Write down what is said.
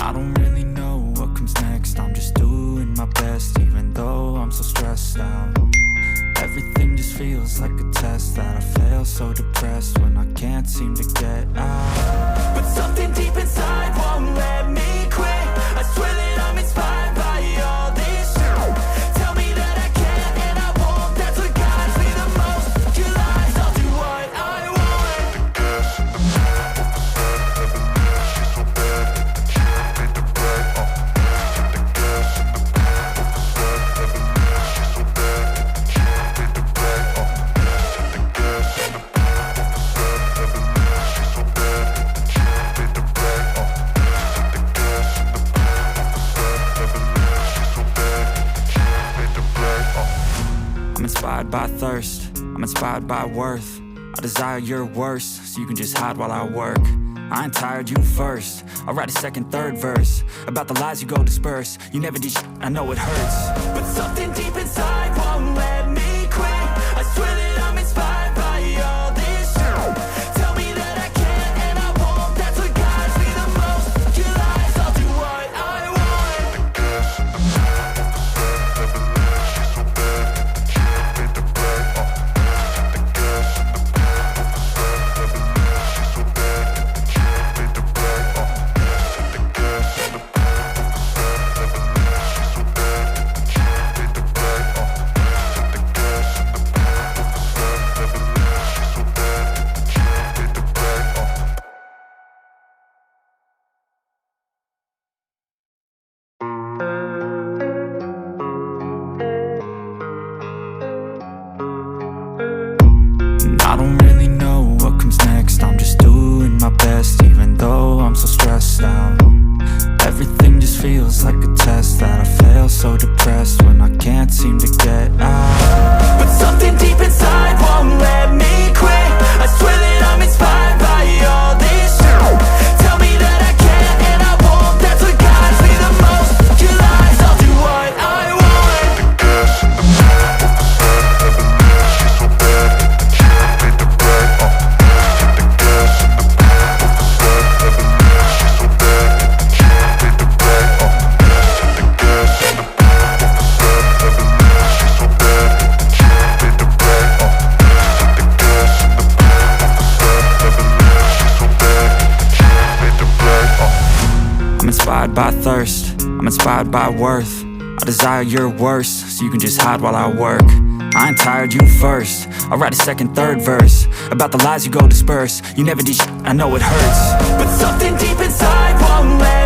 I don't really know what comes next. I'm just doing my best, even though I'm so stressed out. Everything just feels like a test that I fail, so depressed when I can't seem to get out. But something deep inside won't let me quit. I swear that I'm inspired by all this shit. Tell me that I can and I won't. That's what guides me the most. Your lies, I'll do what I want. I'm inspired by thirst, I'm inspired by worth. I desire your worst, so you can just hide while I work. I ain't tired, you first. I'll write a second, third verse about the lies you go disperse. You never did shit, I know it hurts. But something deep inside won't let me quit. I swear that I'm inspired by all this shit. Tell me that I can and I won't. That's what guides me the most. Your lies, I'll do what I want. I don't really know what comes next. I'm just doing my best, even though I'm so stressed out. Everything just feels like a test that I fail, so depressed when I can't seem to get out. But something deep inside won't let me quit. I swear that I'm inspired by all this shit. Tell me that I can and I won't. That's what guides me the most. Your lies, I'll do what I want. I'm inspired by thirst, I'm inspired by worth. I desire your worst, so you can just hide while I work. I ain't tired, you first. I'll write a second, third verse about the lies you go disperse. You never did shit, I know it hurts. But something deep inside won't let